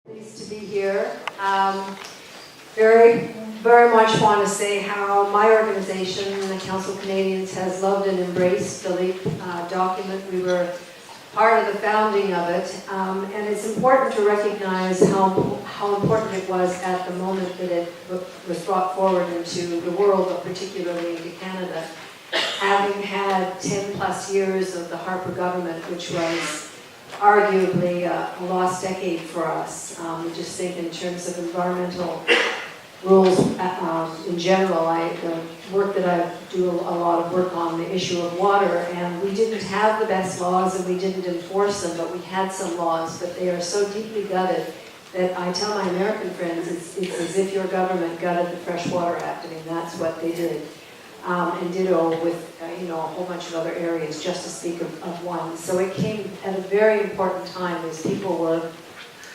Pleased to be here. Very much want to say how my organization, the Council of Canadians, has loved and embraced the LEAP document. We were part of the founding of it, and it's important to recognize how important it was at the moment that it was brought forward into the world, but particularly into Canada. Having had 10 plus years of the Harper government, which was arguably a lost decade for us. Just think in terms of environmental rules in general. The work that I do a lot of work on the issue of water, and we didn't have the best laws and we didn't enforce them, but we had some laws, but they are so deeply gutted that I tell my American friends it's as if your government gutted the Fresh Water Act. I mean, that's what they did. And ditto with a whole bunch of other areas, just to speak of one. So it came at a very important time as people were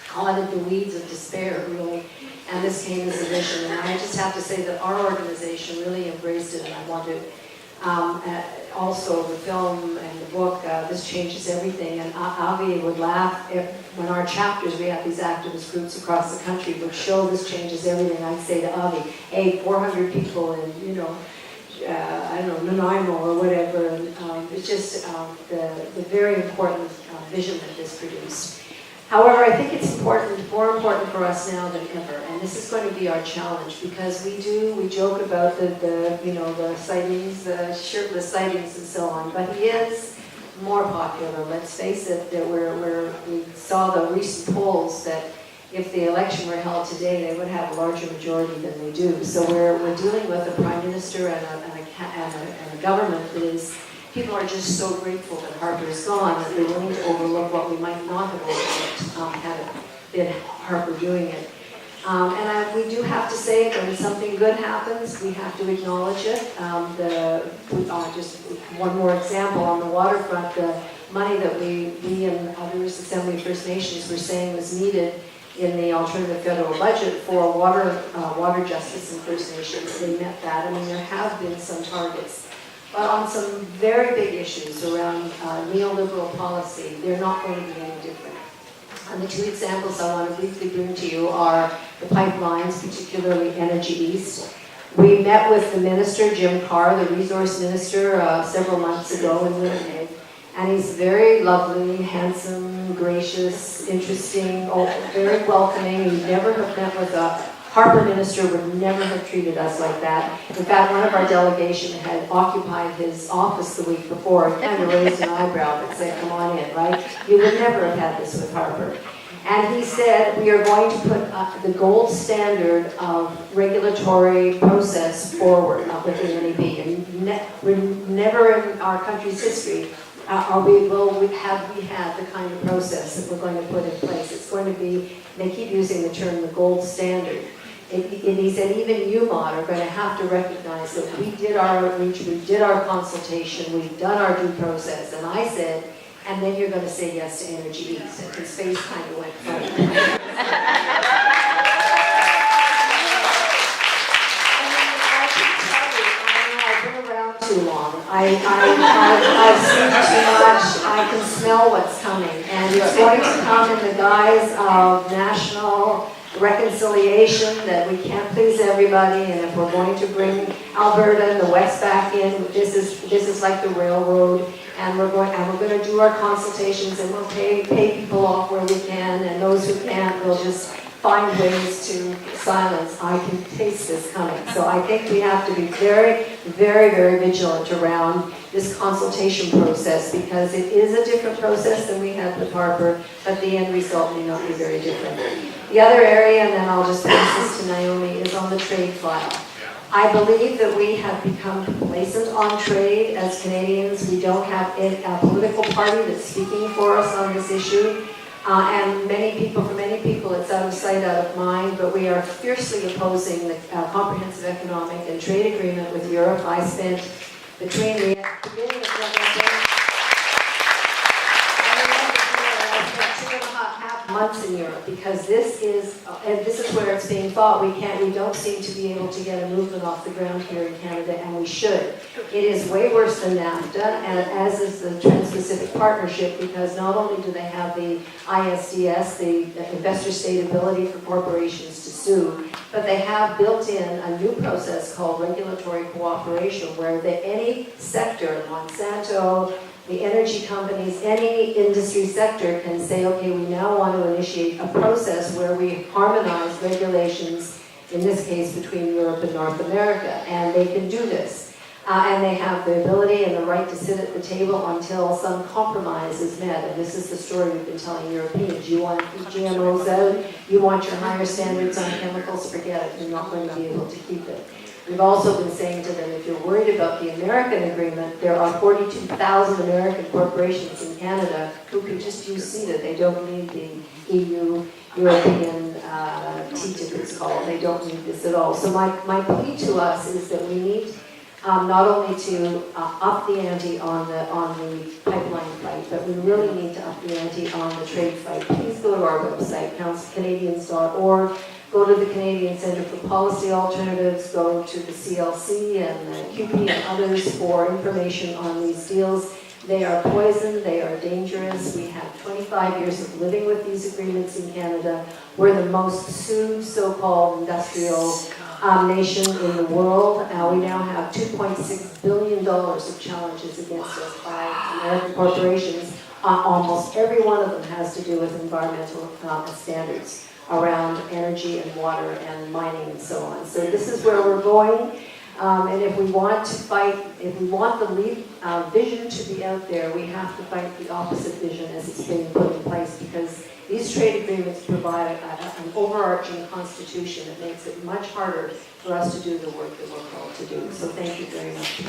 caught in the weeds of despair, really, and this came as a vision. And I just have to say that our organization really embraced it, and I want to also the film and the book, This Changes Everything, and Avi would laugh when our chapters, we have these activist groups across the country, would show This Changes Everything. I'd say to Avi, hey, 400 people in, I don't know, Nanaimo or whatever, and it's just the very important vision that this produced. However, I think it's more important for us now than ever, and this is going to be our challenge, because we joke about the sightings, the shirtless sightings and so on, but he is more popular. Let's face it, that we saw the recent polls that if the election were held today, they would have a larger majority than they do. So we're dealing with a prime minister and a government that is, people are just so grateful that Harper is gone that they're willing to overlook what we might not have overlooked had it been Harper doing it. We do have to say that when something good happens, we have to acknowledge it. Just one more example, on the waterfront, the money that we and others, Assembly of First Nations, were saying was needed in the alternative federal budget for water justice in First Nations. They met that. I mean, there have been some targets. But on some very big issues around neoliberal policy, they're not going to be any different. And the two examples I want to briefly bring to you are the pipelines, particularly Energy East. We met with the minister, Jim Carr, the resource minister, several months ago in Winnipeg. And he's very lovely, handsome, gracious, interesting, very welcoming. You'd never have met with a Harper minister, would never have treated us like that. In fact, one of our delegation had occupied his office the week before and kind of raised an eyebrow and said, come on in, right? You would never have had this with Harper. And he said, we are going to put the gold standard of regulatory process forward with the NEB. And we're never in our country's history we had the kind of process that we're going to put in place. It's going to be, they keep using the term the gold standard. And he said even you, Maude, are going to have to recognize that we did our outreach, we did our consultation, we've done our due process. And I said, and then you're going to say yes to Energy East. And his face kind of went funny. Too long. I've seen too much. I can smell what's coming, and it's going to come in the guise of national reconciliation, that we can't please everybody, and if we're going to bring Alberta and the West back in, this is like the railroad, and we're going to do our consultations, and we'll pay people off where we can, and those who can't, we'll just find ways to silence. I can taste this coming. So I think we have to be very, very, very vigilant around this consultation process, because it is a different process than we had with Harper, but the end result may not be very different. The other area, and then I'll just pass this to Naomi, is on the trade file. I believe that we have become complacent on trade as Canadians. We don't have a political party that's speaking for us on this issue. And for many people, it's out of sight, out of mind, but we are fiercely opposing the comprehensive economic and trade agreement with Europe. I spent between the beginning of November and the end of the year, I spent 2.5 months in Europe because this is where it's being fought. We don't seem to be able to get a movement off the ground here in Canada, and we should. It is way worse than NAFTA, and as is the Trans-Pacific Partnership, because not only do they have the ISDS, the investor state ability for corporations to sue, but they have built in a new process called regulatory cooperation, where any sector, Monsanto, the energy companies, any industry sector can say, okay, we now want to initiate a process where we harmonize regulations, in this case between Europe and North America, and they can do this. And they have the ability and the right to sit at the table until some compromise is met. And this is the story we've been telling Europeans. You want GMOs out, you want your higher standards on chemicals, forget it. You're not going to be able to keep it. We've also been saying to them, if you're worried about the American agreement, there are 42,000 American corporations in Canada who can just use CETA. They don't need the EU, European TTIP it's called. They don't need this at all. So my plea to us is that we need not only to up the ante on the pipeline fight, but we really need to up the ante on the trade fight. Please go to our website, councilcanadians.org. Go to the Canadian Centre for Policy Alternatives, go to the CLC and the QP and others for information on these deals. They are poison, they are dangerous. We have 25 years of living with these agreements in Canada. We're the most sued so-called industrial nation in the world. We now have $2.6 billion of challenges against us by American corporations. Almost every one of them has to do with environmental standards around energy and water and mining and so on. So this is where we're going. And if we want to fight, if we want the lead vision to be out there, we have to fight the opposite vision as it's being put in place, because these trade agreements provide an overarching constitution that makes it much harder for us to do the work that we're called to do. So thank you very much.